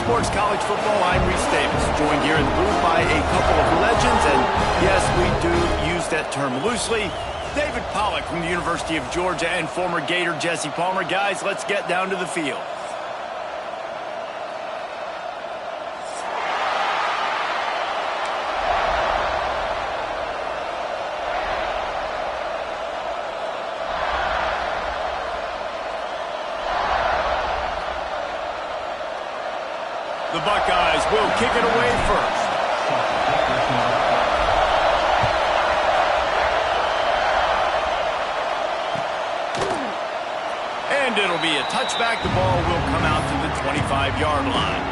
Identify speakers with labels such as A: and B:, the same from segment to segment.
A: Sports College Football. I'm Reese Davis, joined here in the booth by a couple of legends, and yes, we do use that term loosely. David Pollack from the University of Georgia and former Gator Jesse Palmer. Guys, let's get down to the field. The Buckeyes will kick it away first. And it'll be a touchback. The ball will come out to the 25-yard line.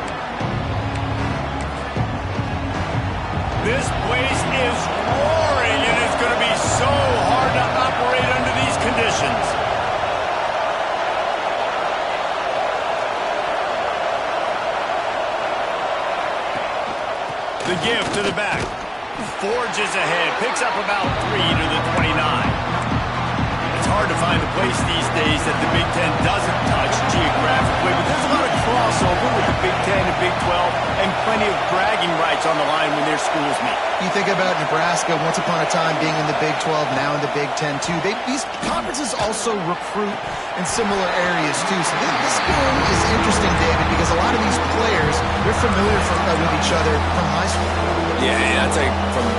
A: This place is roaring, and it's going to be so hard to operate under these conditions. The give to the back. Forges ahead. Picks up about 3 to the 29. It's hard to find a place these days that the Big Ten doesn't touch geographically, but there's a lot of crossover with the Big Ten and Big 12 and plenty of bragging rights on the line when their schools meet.
B: You think about Nebraska, once upon a time being in the Big 12, now in the Big 10 too. These conferences also recruit in similar areas too. So this game is interesting, David, because a lot of these players, they're familiar with each other from high school.
C: Yeah, and I tell you,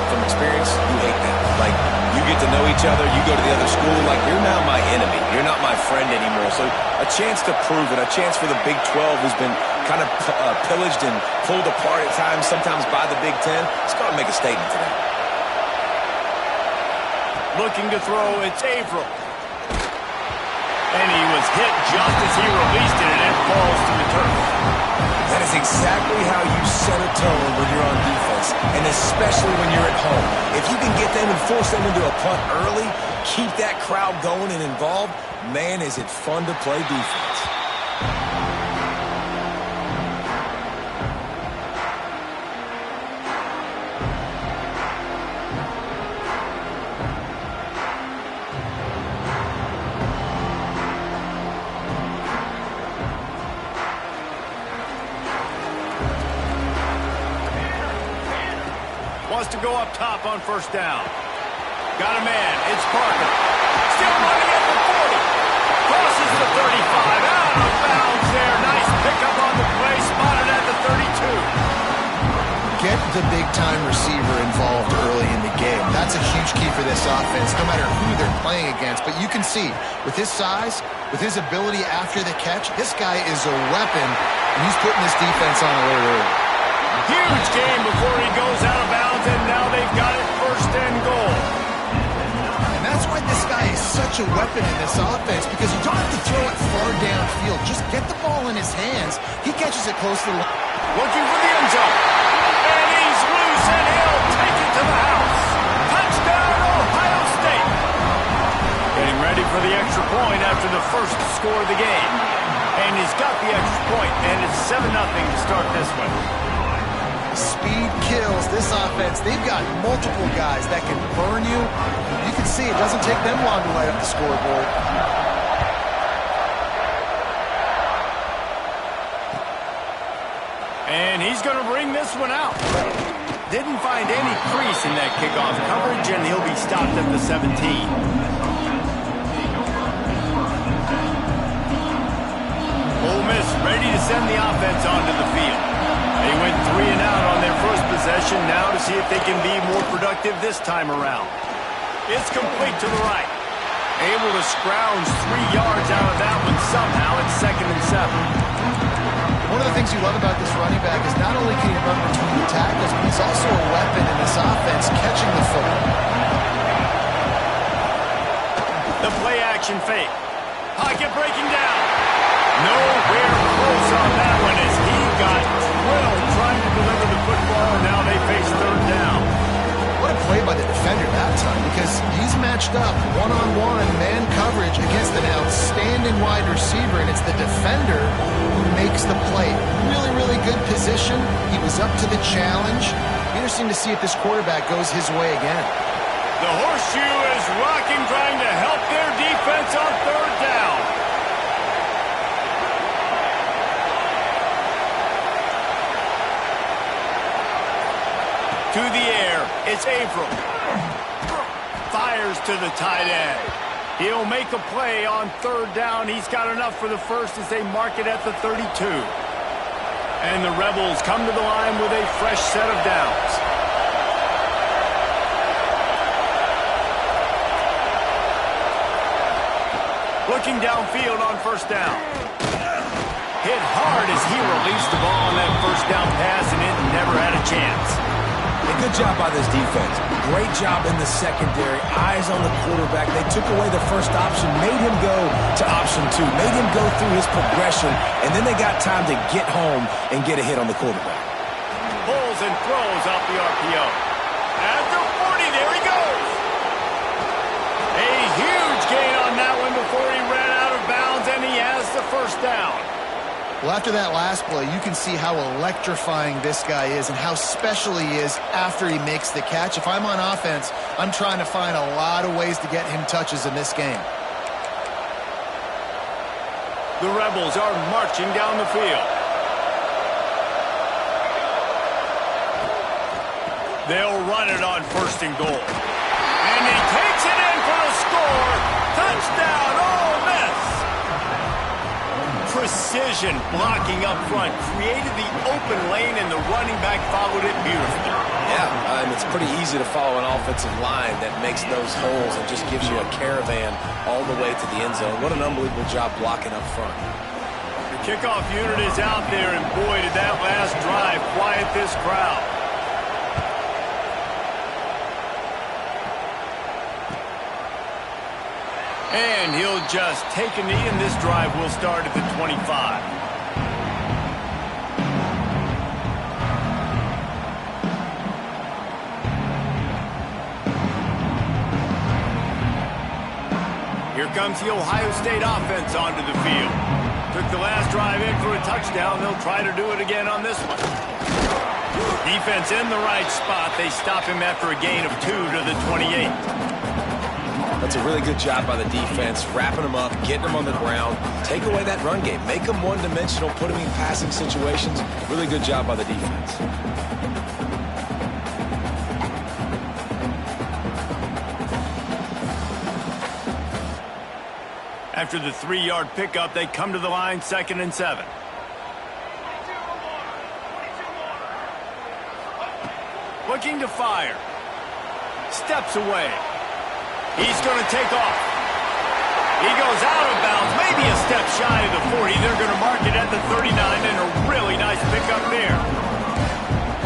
C: from experience, you hate that. Like, you get to know each other, you go to the other school, like, you're now my enemy. You're not my friend anymore. So a chance to prove it, a chance for the Big 12, who's been kind of pillaged and pulled apart at times, sometimes by the Big 10. It's going to make a statement today.
A: Looking to throw, it's Averill. And he was hit just as he released it, and it falls to the turf.
C: That is exactly how you set a tone when you're on defense, and especially when you're at home. If you can get them and force them into a punt early, keep that crowd going and involved, man, is it fun to play defense.
A: To go up top on first down. Got a man. It's Parker. Still running at the 40. Crosses the 35. Out of bounds there. Nice pickup on the play. Spotted at the 32.
B: Get the big-time receiver involved early in the game. That's a huge key for this offense, no matter who they're playing against. But you can see, with his size, with his ability after the catch, this guy is a weapon, and he's putting this defense on alert early.
A: Huge game before he goes out of bounds, and now they've got it first and goal.
B: And that's why this guy is such a weapon in this offense, because you don't have to throw it far downfield. Just get the ball in his hands. He catches it close to the line.
A: Looking for the end zone. And he's loose, and he'll take it to the house. Touchdown, Ohio State. Getting ready for the extra point after the first score of the game. And he's got the extra point, and it's 7-0 to start this one.
B: Speed kills this offense. They've got multiple guys that can burn you. You can see it doesn't take them long to light up the scoreboard.
A: And he's going to bring this one out. Didn't find any crease in that kickoff coverage, and he'll be stopped at the 17. Ole Miss ready to send the offense onto the field. They went 3 and out on their first possession, now to see if they can be more productive this time around. It's complete to the right. Able to scrounge 3 yards out of that one somehow. It's 2nd and 7.
B: One of the things you love about this running back is not only can he run between the tackles, but he's also a weapon in this offense catching the football.
A: The play action fake. Pocket breaking down. Nowhere close on that one as he got drilled trying to deliver the football, and now they face 3rd down.
B: What a play by the defender that time, because he's matched up one-on-one man coverage against an outstanding wide receiver, and it's the defender who makes the play. Really, really good position. He was up to the challenge. Interesting to see if this quarterback goes his way again.
A: The horseshoe is rocking, trying to help their defense on 3rd down. To the air, it's Avram. Fires to the tight end. He'll make a play on third down. He's got enough for the first as they mark it at the 32. And the Rebels come to the line with a fresh set of downs. Looking downfield on first down. Hit hard as he released the ball on that first down pass, and it never had a chance.
C: A good job by this defense. Great job in the secondary. Eyes on the quarterback. They took away the first option, made him go to option 2, made him go through his progression, and then they got time to get home and get a hit on the quarterback.
A: Pulls and throws off the RPO. At the 40, there he goes. A huge gain on that one before he ran out of bounds, and he has the first down.
B: Well, after that last play, you can see how electrifying this guy is and how special he is after he makes the catch. If I'm on offense, I'm trying to find a lot of ways to get him touches in this game.
A: The Rebels are marching down the field. They'll run it on first and goal. And he takes it in for a score. Touchdown, Ole Miss. Precision blocking up front created the open lane, and the running back followed it beautifully.
C: Yeah, it's pretty easy to follow an offensive line that makes those holes and just gives you a caravan all the way to the end zone. What an unbelievable job blocking up front.
A: The kickoff unit is out there, and boy, did that last drive quiet this crowd. And he'll just take a knee, and this drive will start at the 25. Here comes the Ohio State offense onto the field. Took the last drive in for a touchdown. They'll try to do it again on this one. Defense in the right spot. They stop him after a gain of 2 to the 28.
C: That's a really good job by the defense, wrapping them up, getting them on the ground, take away that run game, make them one-dimensional, put them in passing situations. Really good job by the defense.
A: After the 3-yard pickup, they come to the line, 2nd and 7. Looking to fire. Steps away. He's going to take off. He goes out of bounds, maybe a step shy of the 40. They're going to mark it at the 39, and a really nice pickup there.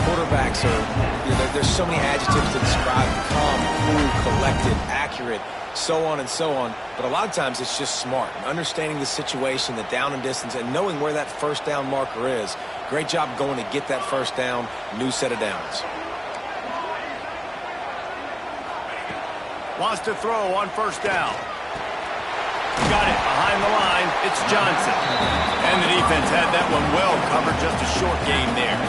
C: Quarterbacks are, there's so many adjectives to describe calm, cool, collected, accurate, so on and so on. But a lot of times it's just smart, understanding the situation, the down and distance, and knowing where that first down marker is. Great job going to get that first down, new set of downs.
A: Wants to throw on first down. Got it behind the line. It's Johnson. And the defense had that one well covered. Just a short gain there.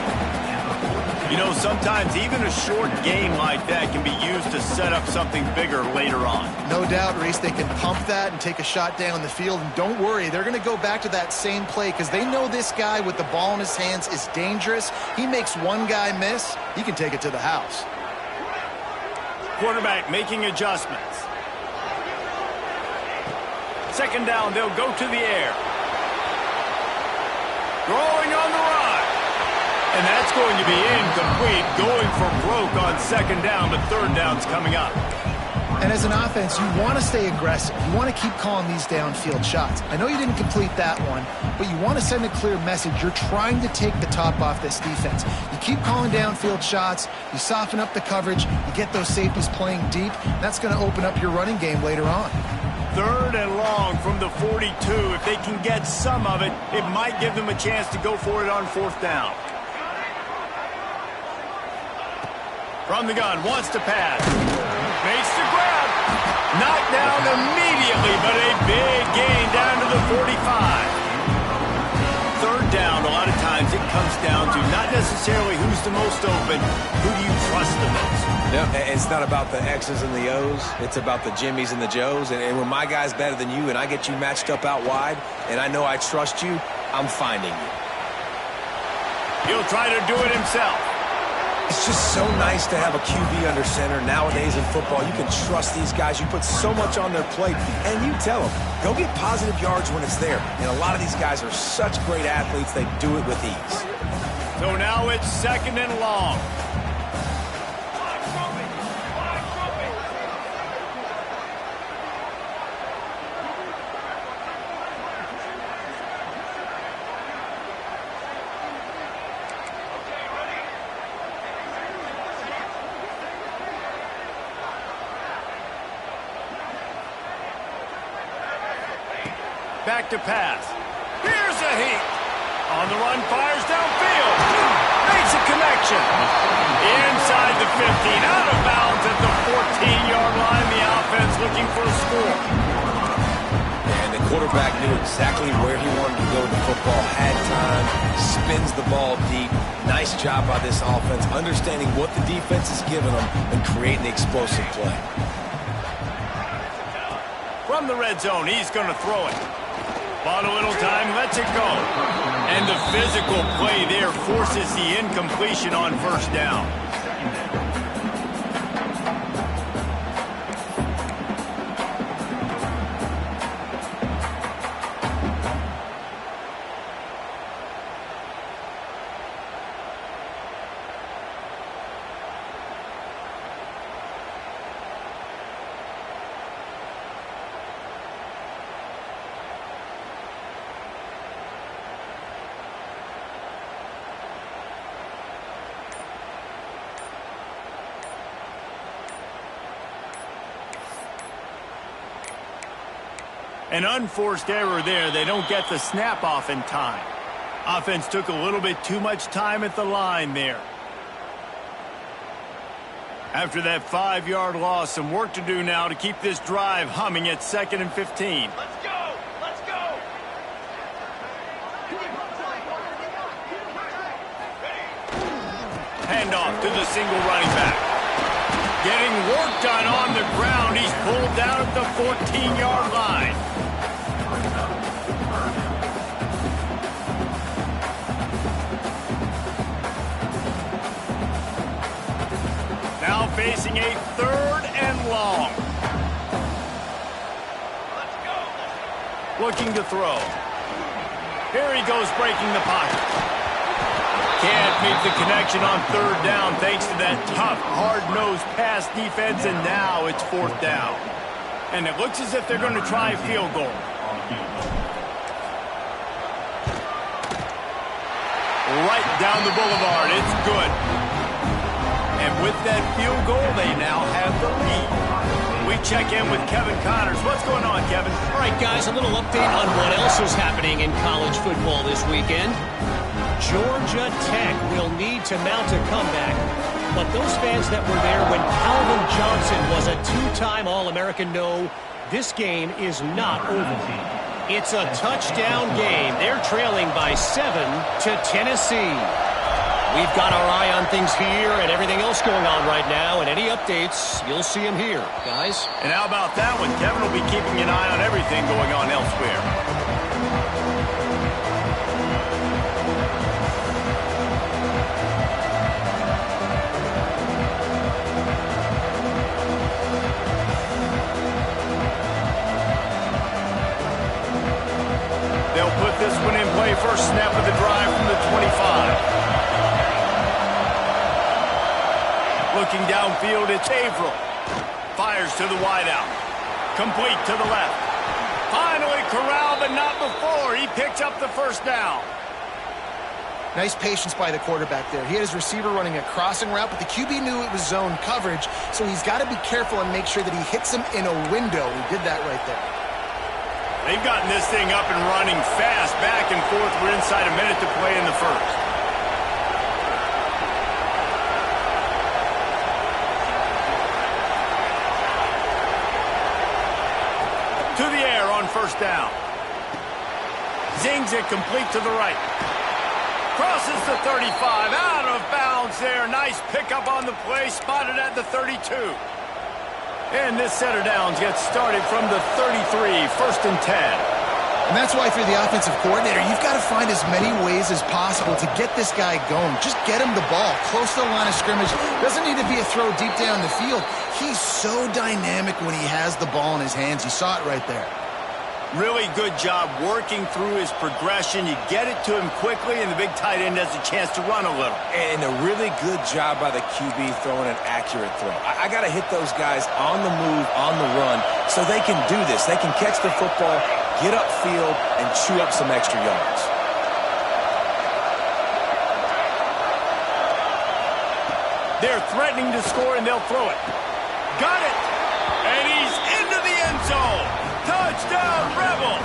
A: You know, sometimes even a short game like that can be used to set up something bigger later on.
B: No doubt, Reese, they can pump that and take a shot down the field. And don't worry, they're going to go back to that same play because they know this guy with the ball in his hands is dangerous. He makes one guy miss, he can take it to the house.
A: Quarterback making adjustments. 2nd down, they'll go to the air. Throwing on the run. And that's going to be incomplete. Going for broke on 2nd down, but 3rd down's coming up.
B: And as an offense, you want to stay aggressive. You want to keep calling these downfield shots. I know you didn't complete that one, but you want to send a clear message. You're trying to take the top off this defense. You keep calling downfield shots. You soften up the coverage. You get those safeties playing deep. That's going to open up your running game later on.
A: 3rd and long from the 42. If they can get some of it, it might give them a chance to go for it on 4th down. From the gun, wants to pass. Makes the grab. Knocked down immediately, but a big gain down to the 45. 3rd down, a lot of times it comes down to not necessarily who's the most open, who do you trust the most?
C: Yeah, it's not about the X's and the O's. It's about the Jimmys and the Joes. And when my guy's better than you and I get you matched up out wide and I know I trust you, I'm finding you.
A: He'll try to do it himself.
C: It's just so nice to have a QB under center. Nowadays in football, you can trust these guys. You put so much on their plate, and you tell them, go get positive yards when it's there. And a lot of these guys are such great athletes, they do it with ease.
A: So now it's 2nd and long. Back to pass. Here's a heat. On the run, fires downfield. Makes a connection. Inside the 15, out of bounds at the 14-yard line. The offense looking for a score.
C: And the quarterback knew exactly where he wanted to go with the football, had time, spins the ball deep. Nice job by this offense, understanding what the defense is giving them and creating the explosive play.
A: From the red zone, he's going to throw it. Bought a little time, lets it go. And the physical play there forces the incompletion on 1st down. An unforced error there. They don't get the snap off in time. Offense took a little bit too much time at the line there. After that 5-yard loss, some work to do now to keep this drive humming at 2nd and 15.
D: Let's go! Let's go!
A: Handoff to the single running back. Getting work done on the ground. He's pulled down at the 14-yard line. Now facing a 3rd and long.
D: Let's go!
A: Looking to throw. Here he goes, breaking the pocket. Can't make the connection on 3rd down thanks to that tough, hard-nosed pass defense, and now it's 4th down. And it looks as if they're going to try a field goal. Right down the boulevard. It's good. And with that field goal, they now have the lead. We check in with Kevin Connors. What's going on, Kevin?
E: All right, guys, a little update on what else is happening in college football this weekend. Georgia Tech will need to mount a comeback, but those fans that were there when Calvin Johnson was a 2-time All-American know this game is not over. It's a touchdown game. They're trailing by 7 to Tennessee. We've got our eye on things here and everything else going on right now, and any updates, you'll see them here, guys.
A: And how about that one? Kevin will be keeping an eye on everything going on elsewhere. They'll put this one in play. First snap of the drive from the 25. Looking downfield, it's Averill. Fires to the wideout. Complete to the left. Finally corralled, but not before. He picks up the 1st down.
B: Nice patience by the quarterback there. He had his receiver running a crossing route, but the QB knew it was zone coverage, so he's got to be careful and make sure that he hits him in a window. He did that right there.
A: They've gotten this thing up and running fast, back and forth. We're inside a minute to play in the 1st. To the air on 1st down. Zings it complete to the right. Crosses the 35, out of bounds there. Nice pickup on the play, spotted at the 32. And this set of downs gets started from the 33, 1st and 10.
B: And that's why if you're the offensive coordinator, you've got to find as many ways as possible to get this guy going. Just get him the ball close to the line of scrimmage. Doesn't need to be a throw deep down the field. He's so dynamic when he has the ball in his hands. You saw it right there.
A: Really good job working through his progression. You get it to him quickly, and the big tight end has a chance to run a little.
C: And a really good job by the QB throwing an accurate throw. I got to hit those guys on the move, on the run, so they can do this. They can catch the football, get upfield, and chew up some extra yards.
A: They're threatening to score, and they'll throw it. Got it! And he's into the end zone! Touchdown, Rebels!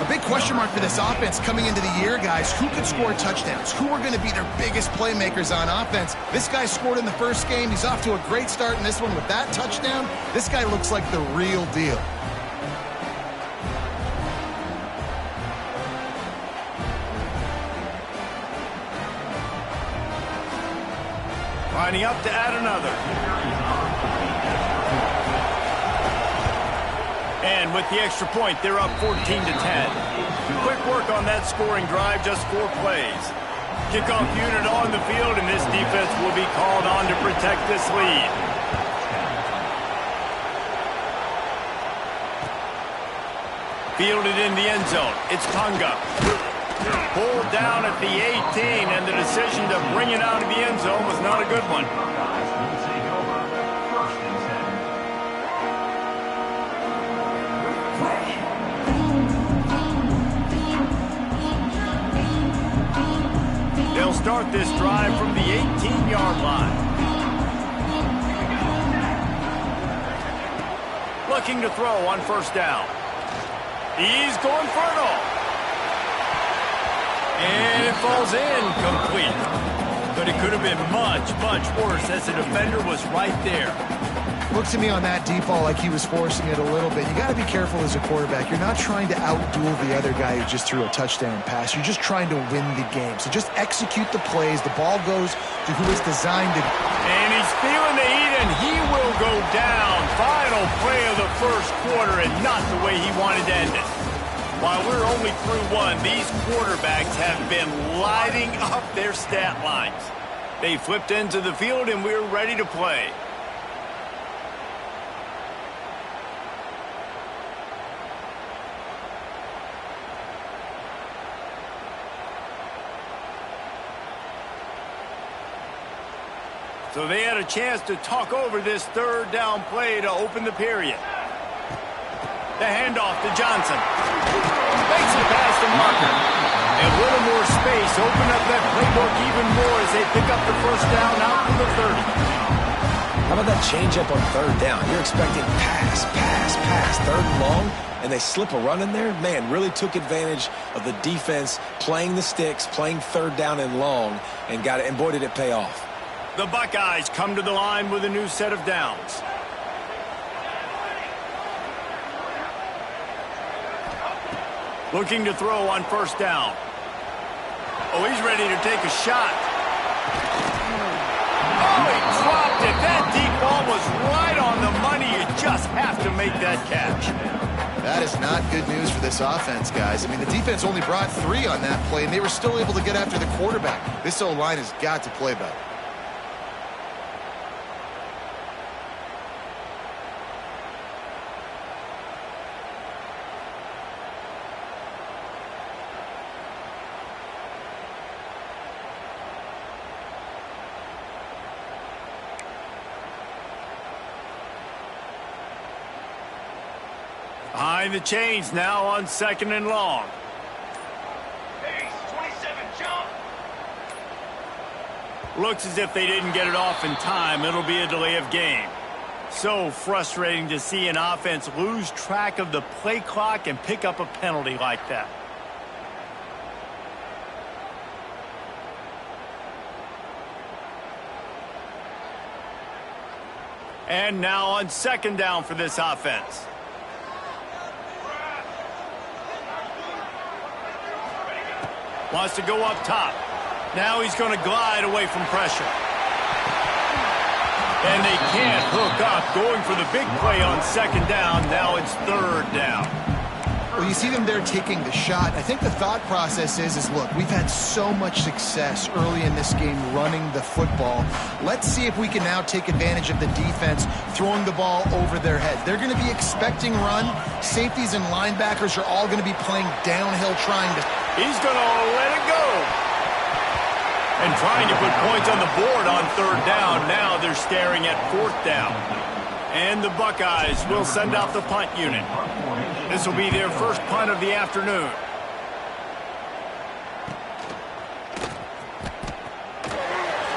B: A big question mark for this offense coming into the year, guys. Who could score touchdowns? Who are going to be their biggest playmakers on offense? This guy scored in the first game. He's off to a great start in this one with that touchdown. This guy looks like the real deal.
A: Lining up to add another. And with the extra point, they're up 14-10. Quick work on that scoring drive, just 4 plays. Kickoff unit on the field, and this defense will be called on to protect this lead. Fielded in the end zone. It's Tonga. Pulled down at the 18, and the decision to bring it out of the end zone was not a good one. They'll start this drive from the 18-yard line. Looking to throw on first down. He's going for it all. And it falls incomplete. But it could have been much, much worse as the defender was right there.
B: Looked to me on that deep ball like he was forcing it a little bit. You got to be careful as a quarterback. You're not trying to outduel the other guy who just threw a touchdown pass. You're just trying to win the game. So just execute the plays. The ball goes to who it's designed to.
A: And he's feeling the heat, and he will go down. Final play of the first quarter, and not the way he wanted to end it. While we're only through one, these quarterbacks have been lighting up their stat lines. They flipped into the field, and we're ready to play. So they had a chance to talk over this third down play to open the period. The handoff to Johnson. Makes it past the marker. A little more space. Open up that playbook even more as they pick up the first down out to the 30.
C: How about that change-up on third down? You're expecting pass, pass, pass, third and long, and they slip a run in there? Man, really took advantage of the defense playing the sticks, playing third down and long, and got it. And boy, did it pay off.
A: The Buckeyes come to the line with a new set of downs. Looking to throw on first down. Oh, he's ready to take a shot. Oh, he dropped it. That deep ball was right on the money. You just have to make that catch.
B: That is not good news for this offense, guys. I mean, the defense only brought 3 on that play, and they were still able to get after the quarterback. This O-line has got to play better.
A: Behind the chains now on second and long.
D: Pace, 27, jump.
A: Looks as if they didn't get it off in time. It'll be a delay of game. So frustrating to see an offense lose track of the play clock and pick up a penalty like that. And now on second down for this offense. Wants to go up top. Now he's going to glide away from pressure. And they can't hook up. Going for the big play on second down. Now it's third down.
B: Well, you see them there taking the shot. I think the thought process is look, we've had so much success early in this game running the football. Let's see if we can now take advantage of the defense throwing the ball over their head. They're going to be expecting run. Safeties and linebackers are all going to be playing downhill trying to...
A: He's going to let it go. And trying to put points on the board on third down. Now they're staring at fourth down. And the Buckeyes will send out the punt unit. This will be their first punt of the afternoon.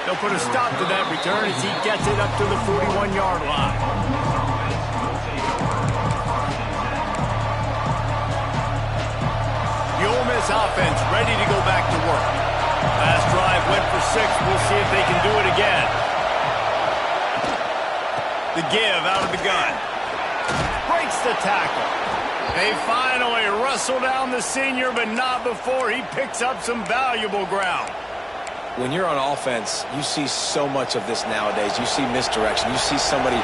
A: They'll put a stop to that return as he gets it up to the 41-yard line. The Ole Miss offense ready to go back to work. Last drive went for 6. We'll see if they can do it again. The give out of the gun. Breaks the tackle. They finally wrestle down the senior, but not before he picks up some valuable ground.
C: When you're on offense, you see so much of this nowadays. You see misdirection. You see somebody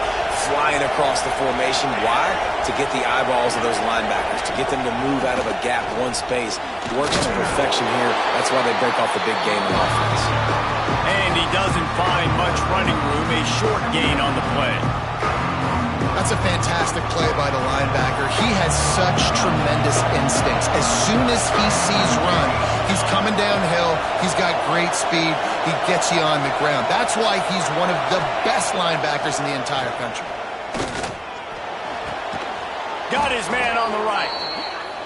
C: flying across the formation. Why? To get the eyeballs of those linebackers, to get them to move out of a gap, one space. Works to perfection here. That's why they break off the big game on offense.
A: And he doesn't find much running room. A short gain on the play.
B: That's a fantastic play by the linebacker. He has such tremendous instincts. As soon as he sees run, he's coming downhill. He's got great speed. He gets you on the ground. That's why he's one of the best linebackers in the entire country.
A: Got his man on the right.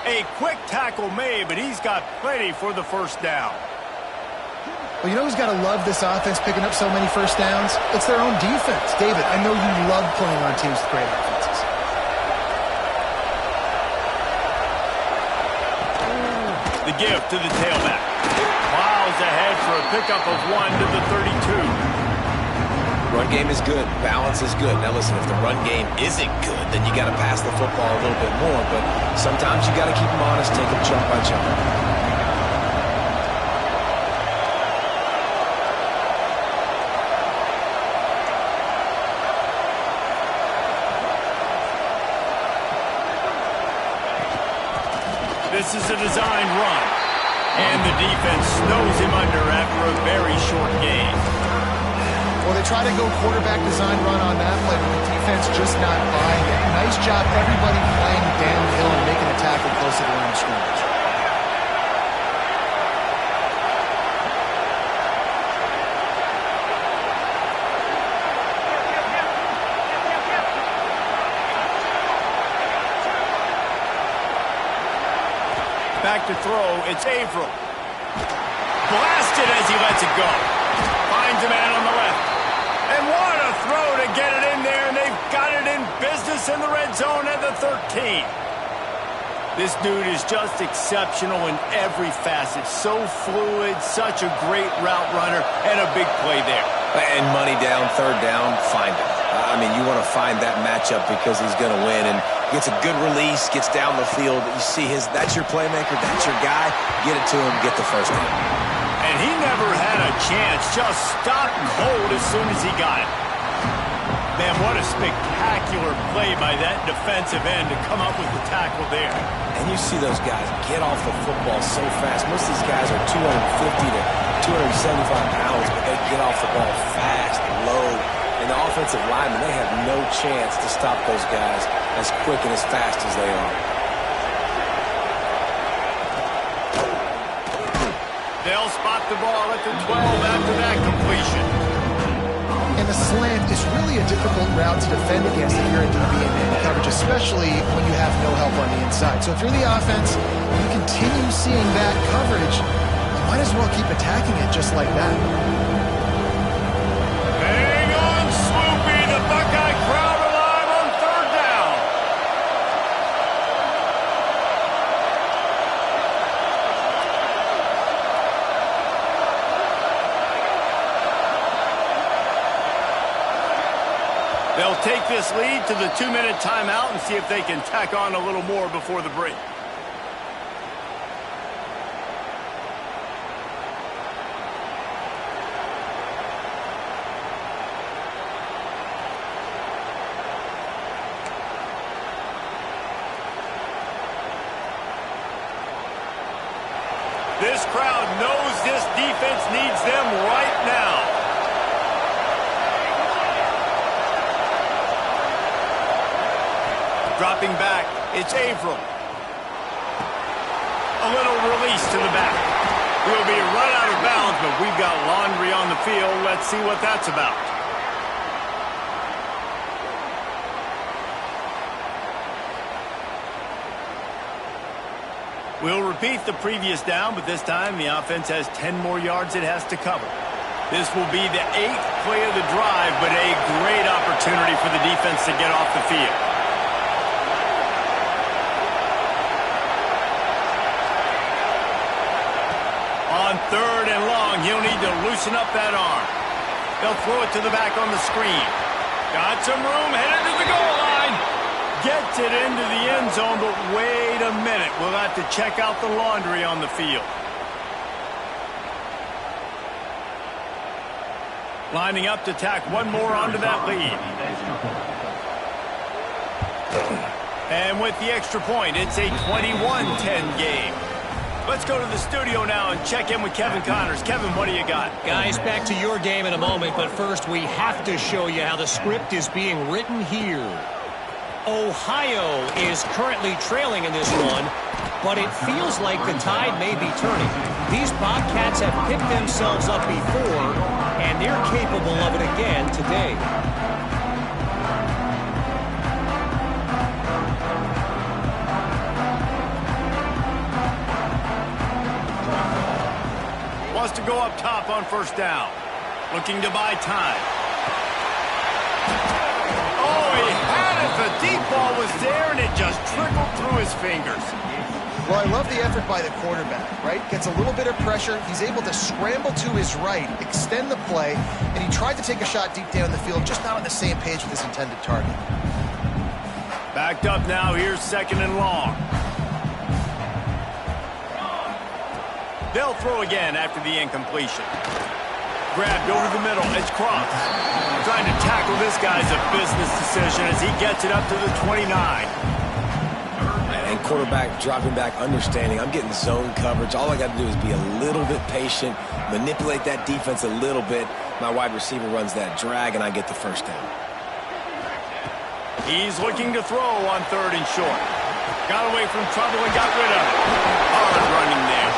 A: A quick tackle made, but he's got plenty for the first down.
B: Well, you know who's got to love this offense picking up so many first downs? It's their own defense. David, I know you love playing on teams with great offenses.
A: The give to the tailback. Plows ahead for a pickup of 1 to the 32.
C: Run game is good. Balance is good. Now listen, if the run game isn't good, then you got to pass the football a little bit more. But sometimes you got to keep them honest, take them chunk by chunk.
A: This is a designed run. And the defense snows him under after a very short gain.
B: Well, they try to go quarterback design run on that play, but the defense just not buying it. Nice job, everybody playing downhill and making a tackle close to the line of scrimmage.
A: Back to throw, it's Averill. Blasted as he lets it go. Finds a man on the left. And what a throw to get it in there, and they've got it in business in the red zone at the 13. This dude is just exceptional in every facet. So fluid, such a great route runner, and a big play there.
C: And money down, third down, find him. I mean, you want to find that matchup because he's going to win, and gets a good release, gets down the field. You see that's your playmaker, that's your guy. Get it to him, get the first down.
A: And he never had a chance, just stopped cold as soon as he got it. Man, what a spectacular play by that defensive end to come up with the tackle there.
C: And you see those guys get off the football so fast. Most of these guys are 250 to 275 pounds, but they get off the ball fast, low. And the offensive linemen, they have no chance to stop those guys as quick and as fast as they are.
A: They'll spot the ball at the 12 after that completion.
B: And the slant is really a difficult route to defend against if you're a DB in man coverage, especially when you have no help on the inside. So if you're the offense, you continue seeing that coverage, you might as well keep attacking it just like that.
A: Hang on, Swoopy. The Buckeye crowd alive on third down. They'll take this lead to the 2-minute timeout and see if they can tack on a little more before the break. needs them right now. Dropping back, it's Avram. A little release to the back. We'll be run out of bounds, but we've got laundry on the field. Let's see what that's about. We'll repeat the previous down, but this time the offense has 10 more yards it has to cover. This will be the 8th play of the drive, but a great opportunity for the defense to get off the field. On 3rd and long, he'll need to loosen up that arm. They'll throw it to the back on the screen. Got some room, headed to the goal line. Gets it into the end zone, but wait a minute. We'll have to check out the laundry on the field. Lining up to tack one more onto that lead. And with the extra point, it's a 21-10 game. Let's go to the studio now and check in with Kevin Connors. Kevin, what do you got?
E: Guys, back to your game in a moment, but first we have to show you how the script is being written here. Ohio is currently trailing in this one, but it feels like the tide may be turning. These Bobcats have picked themselves up before, and they're capable of it again today.
A: Wants to go up top on 1st down. Looking to buy time. Oh, he had it. The deep ball was there, and it just trickled through his fingers.
B: Well, I love the effort by the quarterback, right? Gets a little bit of pressure. He's able to scramble to his right, extend the play, and he tried to take a shot deep down the field, just not on the same page with his intended target.
A: Backed up now. Here's 2nd and long. They'll throw again after the incompletion. Grabbed over the middle. It's Cross. Trying to tackle this guy's a business decision as he gets it up to the 29.
C: And quarterback dropping back, understanding I'm getting zone coverage. All I got to do is be a little bit patient, manipulate that defense a little bit. My wide receiver runs that drag, and I get the 1st down.
A: He's looking to throw on 3rd and short. Got away from trouble and got rid of it. Hard running there.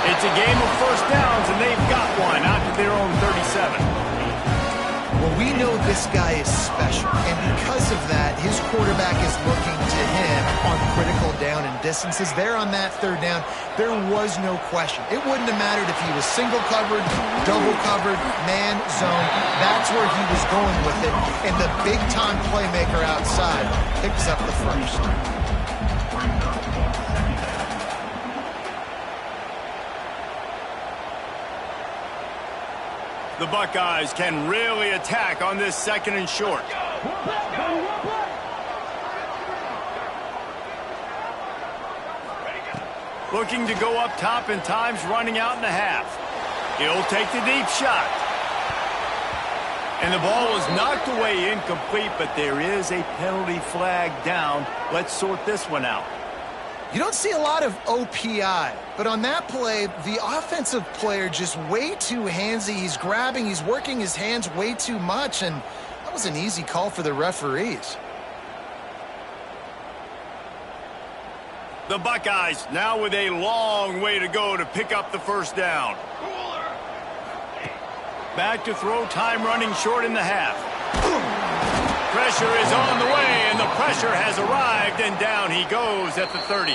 A: It's a game of 1st downs, and they've got one out to their own 37.
B: Well, we know this guy is special, and because of that, his quarterback is looking to him on critical down and distances. There on that 3rd down, there was no question. It wouldn't have mattered if he was single covered, double covered, man, zone. That's where he was going with it, and the big-time playmaker outside picks up the 1st.
A: The Buckeyes can really attack on this 2nd and short. Looking to go up top, and time's running out in the half. He'll take the deep shot. And the ball was knocked away incomplete, but there is a penalty flag down. Let's sort this one out.
B: You don't see a lot of OPI, but on that play, the offensive player just way too handsy. He's grabbing, he's working his hands way too much, and that was an easy call for the referees.
A: The Buckeyes now with a long way to go to pick up the 1st down. Back to throw, time running short in the half. Pressure is on the way, and the pressure has arrived, and down he goes at the 30.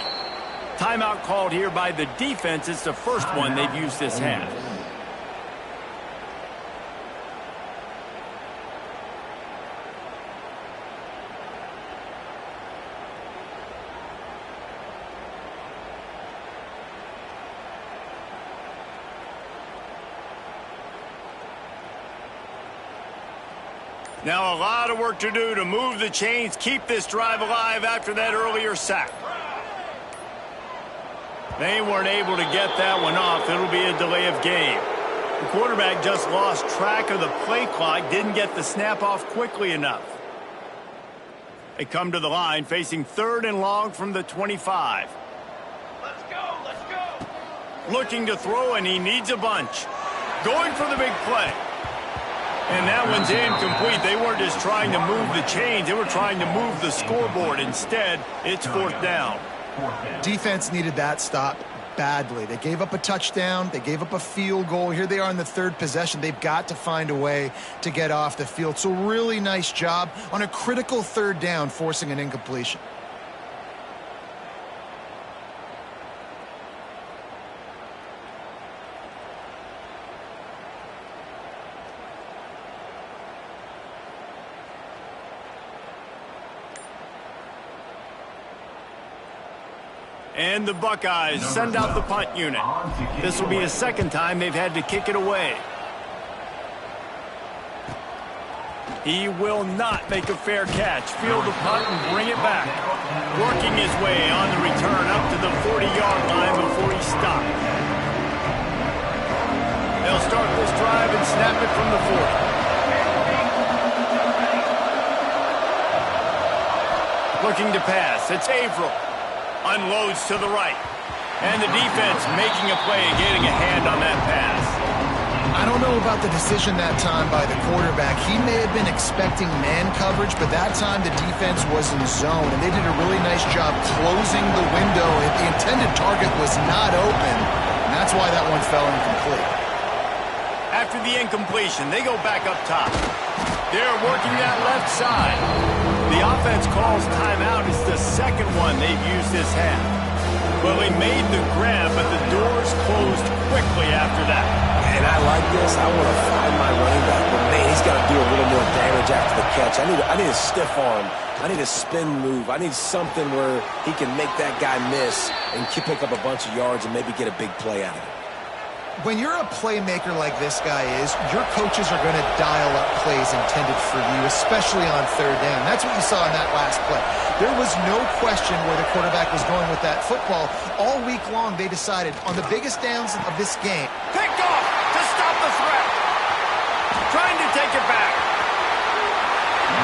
A: Timeout called here by the defense. It's the 1st one they've used this half. Now a lot of work to do to move the chains, keep this drive alive after that earlier sack. They weren't able to get that one off. It'll be a delay of game. The quarterback just lost track of the play clock, didn't get the snap off quickly enough. They come to the line facing 3rd and long from the 25.
D: Let's go, let's go.
A: Looking to throw, and he needs a bunch. Going for the big play. And that one's incomplete. They weren't just trying to move the chains. They were trying to move the scoreboard. Instead, it's fourth down.
B: Defense needed that stop badly. They gave up a touchdown. They gave up a field goal. Here they are in the third possession. They've got to find a way to get off the field. So really nice job on a critical third down, forcing an incompletion.
A: And the Buckeyes send out the punt unit. This will be a second time they've had to kick it away. He will not make a fair catch. Field the punt and bring it back. Working his way on the return up to the 40-yard line before he stopped. They'll start this drive and snap it from the 40. Looking to pass. It's Averill. Unloads to the right. And the defense making a play and getting a hand on that pass.
B: I don't know about the decision that time by the quarterback. He may have been expecting man coverage, but that time the defense was in zone, and they did a really nice job closing the window. The intended target was not open, and that's why that one fell incomplete.
A: After the incompletion, they go back up top. They're working that left side. The offense calls timeout. It's the second one they've used this half. Well, he made the grab, but the doors closed quickly after that.
C: And I like this. I want to find my running back, but man, he's got to do a little more damage after the catch. I need a stiff arm. I need a spin move. I need something where he can make that guy miss and pick up a bunch of yards and maybe get a big play out of it.
B: When you're a playmaker like this guy is, your coaches are going to dial up plays intended for you, especially on third down. That's what you saw in that last play. There was no question where the quarterback was going with that football. All week long, they decided on the biggest downs of this game.
A: Picked off to stop the threat. Trying to take it back.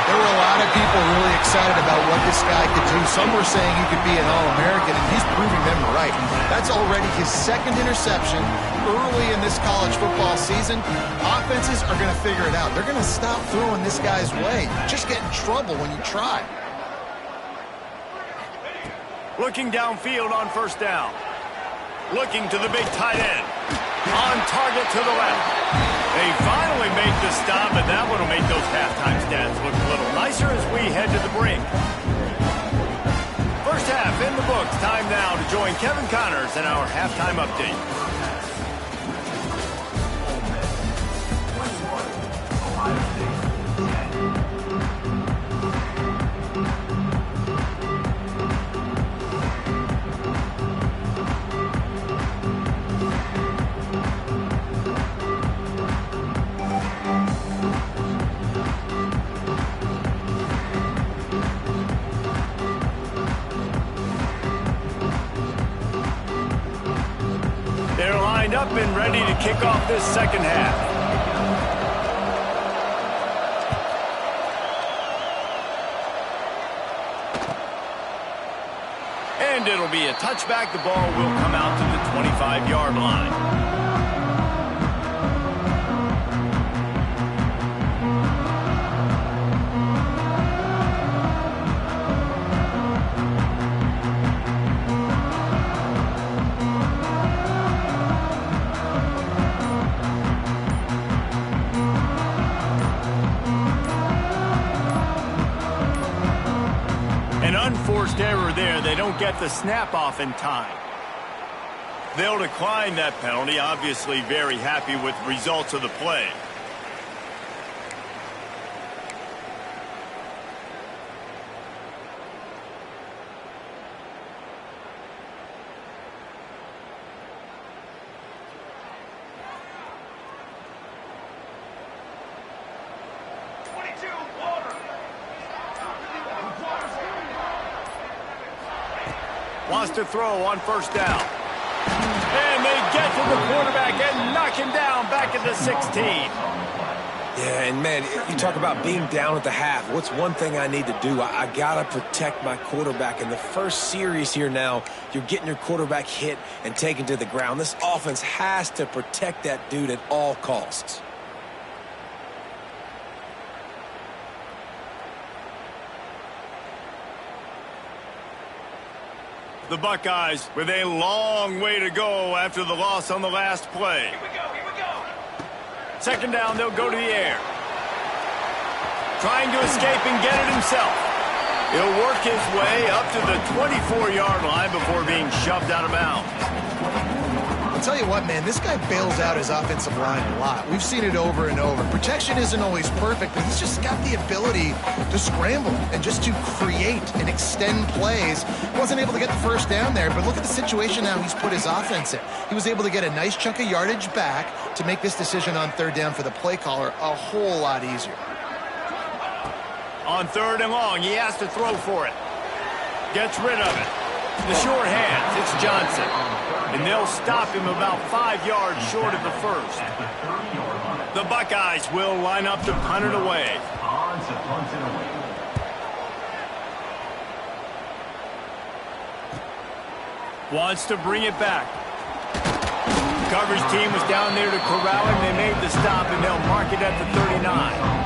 B: There were a lot of people really excited about what this guy could do. Some were saying he could be an All-American, and he's proving them right. That's already his second interception early in this college football season. Offenses are going to figure it out. They're going to stop throwing this guy's way. You just get in trouble when you try.
A: Looking downfield on first down. Looking to the big tight end. On target to the left. They finally make the stop, and that one will make those halftime stats look a little nicer as we head to the break. First half in the books. Time now to join Kevin Connors in our halftime update. They're lined up and ready to kick off this second half. And it'll be a touchback. The ball will come out to the 25-yard line. Unforced error there. They don't get the snap off in time. They'll decline that penalty. Obviously very happy with the results of the play. Wants to throw on first down. And they get to the quarterback and knock him down back at the 16.
C: Yeah, and man, you talk about being down at the half. What's one thing I need to do? I got to protect my quarterback. In the first series here now, you're getting your quarterback hit and taken to the ground. This offense has to protect that dude at all costs.
A: The Buckeyes with a long way to go after the loss on the last play.
D: Here we go, here we go.
A: Second down, they'll go to the air. Trying to escape and get it himself. He'll work his way up to the 24-yard line before being shoved out of bounds.
B: I'll tell you what, man, this guy bails out his offensive line a lot. We've seen it over and over. Protection isn't always perfect, but he's just got the ability to scramble and just to create and extend plays. Wasn't able to get the first down there, but look at the situation now he's put his offense in. He was able to get a nice chunk of yardage back to make this decision on third down for the play caller a whole lot easier.
A: On third and long, he has to throw for it. Gets rid of it. The short hands, it's Johnson. And they'll stop him about 5 yards short of the first. The Buckeyes will line up to punt it away. Wants to bring it back. Coverage team was down there to corral him. They made the stop, and they'll mark it at the 39.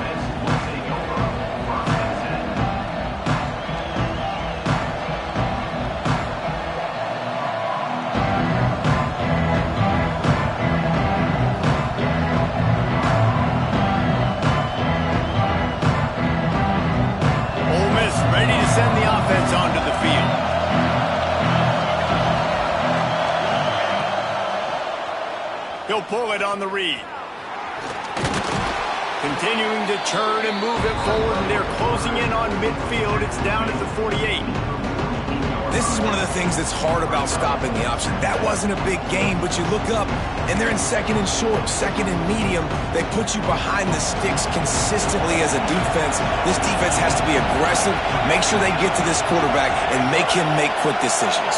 A: Ready to send the offense onto the field. He'll pull it on the read. Continuing to churn and move it forward, and they're closing in on midfield. It's down at the 48.
C: This is one of the things that's hard about stopping the option. That wasn't a big gain, but you look up, and they're in second and short, second and medium. They put you behind the sticks consistently as a defense. This defense has to be aggressive, make sure they get to this quarterback, and make him make quick decisions.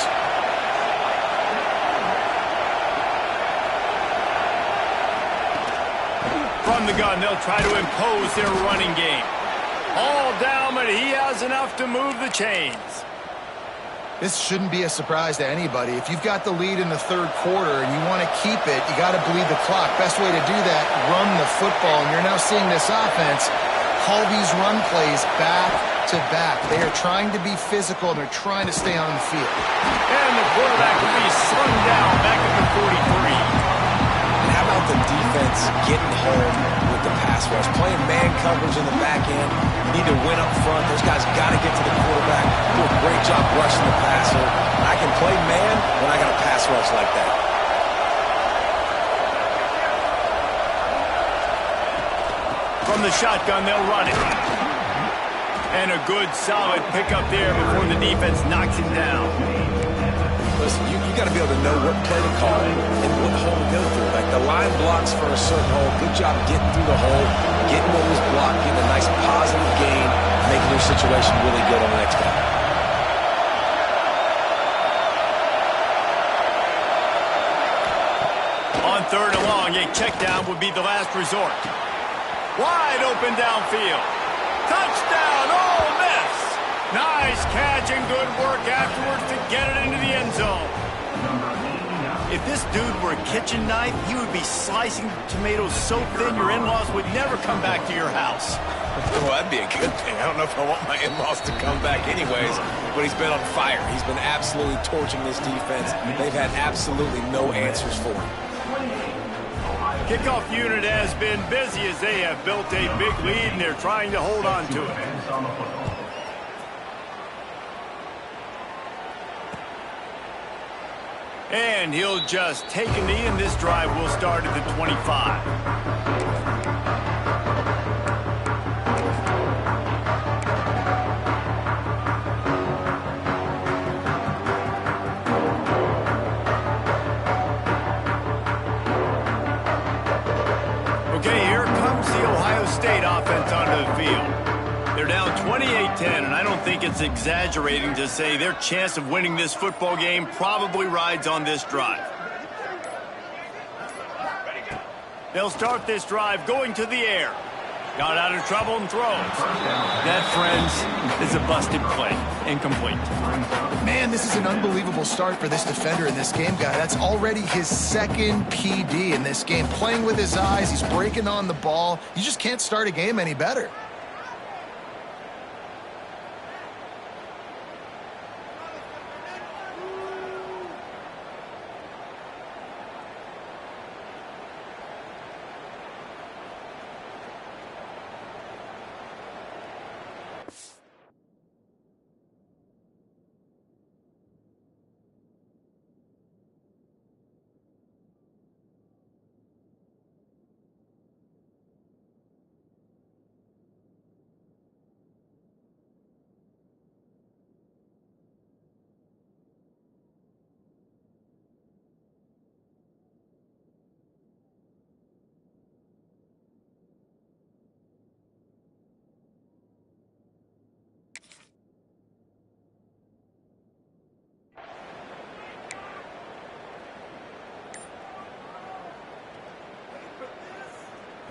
A: From the gun, they'll try to impose their running game. All down, but he has enough to move the chains.
B: This shouldn't be a surprise to anybody. If you've got the lead in the third quarter and you want to keep it, you got to bleed the clock. Best way to do that, run the football. And you're now seeing this offense call these run plays back to back. They are trying to be physical, and they're trying to stay on the field.
A: And the quarterback will be slung down back at the 43.
C: And how about the defense getting home with the pass rush? Playing man coverage in the back end. You need to win up front. Those guys got to get to the quarterback. Do a great job rushing the passer. I can play man when I got a pass rush like that.
A: From the shotgun, they'll run it. And a good, solid pickup there before the defense knocks him down.
C: Listen, you got to be able to know what play to call and what hole to go through. Like the line blocks for a certain hole. Good job getting through the hole, getting what was blocked, getting a nice positive gain, making your situation really good on the next guy.
A: On third and long, a check down would be the last resort. Wide open downfield. Touchdown, Ole Miss! Nice catch and good work afterwards to get it into the end zone. If this dude were a kitchen knife, he would be slicing tomatoes so thin your in-laws would never come back to your house.
C: Well, that'd be a good thing. I don't know if I want my in-laws to come back anyways, but he's been on fire. He's been absolutely torching this defense. They've had absolutely no answers for him.
A: Kickoff unit has been busy as they have built a big lead, and they're trying to hold on to it. And he'll just take a knee, and this drive will start at the 25. Okay, here comes the Ohio State offense onto the field. They're down 28-10, and I don't think it's exaggerating to say their chance of winning this football game probably rides on this drive. They'll start this drive going to the air. Got out of trouble and throws. That, friends, is a busted play. Incomplete.
B: Man, this is an unbelievable start for this defender in this game, guy. That's already his second PD in this game. Playing with his eyes, he's breaking on the ball. You just can't start a game any better.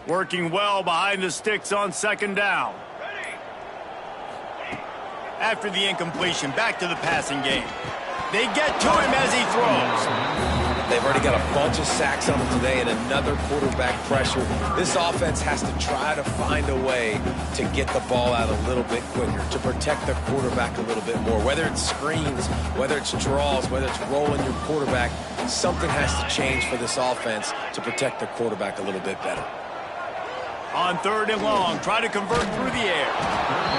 A: Working well behind the sticks on second down. After the incompletion, back to the passing game. They get to him as he throws.
C: They've already got a bunch of sacks on them today and another quarterback pressure. This offense has to try to find a way to get the ball out a little bit quicker, to protect the quarterback a little bit more. Whether it's screens, whether it's draws, whether it's rolling your quarterback, something has to change for this offense to protect the quarterback a little bit better.
A: On third and long, try to convert through the air.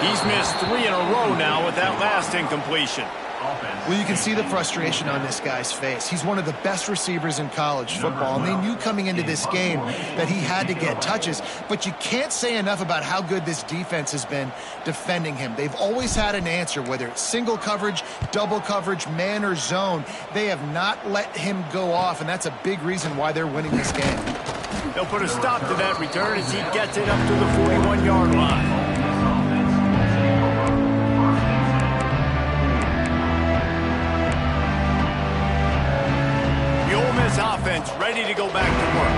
A: He's missed 3 in a row now with that last incompletion.
B: Well, you can see the frustration on this guy's face. He's one of the best receivers in college football, and they knew coming into this game that he had to get touches, but you can't say enough about how good this defense has been defending him. They've always had an answer, whether it's single coverage, double coverage, man or zone. They have not let him go off, and that's a big reason why they're winning this game.
A: They'll put a stop to that return as he gets it up to the 41-yard line. The Ole Miss offense ready to go back to work.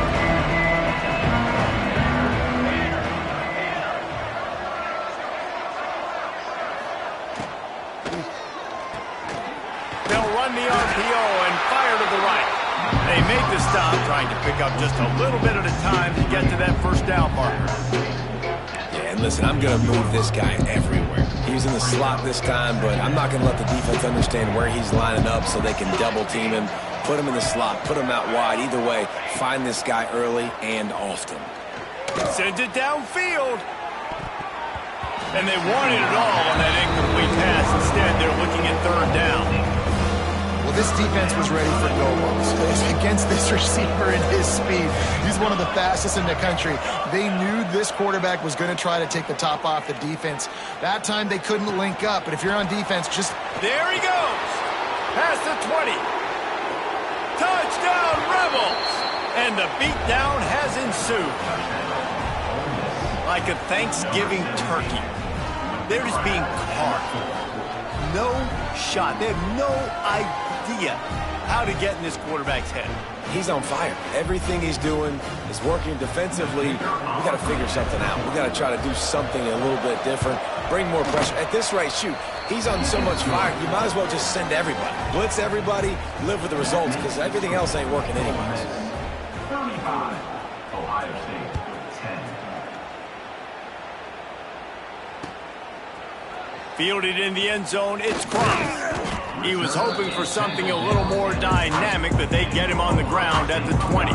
A: They'll run the RPO and fire to the right. They make the stop, trying to pick up just a little bit at a time to get to that first down marker.
C: Yeah, and listen, I'm going to move this guy everywhere. He's in the slot this time, but I'm not going to let the defense understand where he's lining up so they can double team him, put him in the slot, put him out wide. Either way, find this guy early and often.
A: Sends it downfield. And they wanted it all on that incomplete pass. Instead, they're looking at third down.
B: Well, this defense was ready for go-ones against this receiver and his speed. He's one of the fastest in the country. They knew this quarterback was going to try to take the top off the defense. That time they couldn't link up, but if you're on defense, just...
A: There he goes! Past the 20. Touchdown, Rebels! And the beatdown has ensued. Like a Thanksgiving turkey. They're just being carved. No shot. They have no idea how to get in this quarterback's head.
C: He's on fire. Everything he's doing is working defensively. We got to figure something out. We got to try to do something a little bit different, bring more pressure. At this rate, shoot, he's on so much fire, you might as well just send everybody. Blitz everybody, live with the results, because everything else ain't working anyways.
D: 35, Ohio State, 10.
A: Fielded in the end zone, it's Cross. He was hoping for something a little more dynamic, but they get him on the ground at the 20.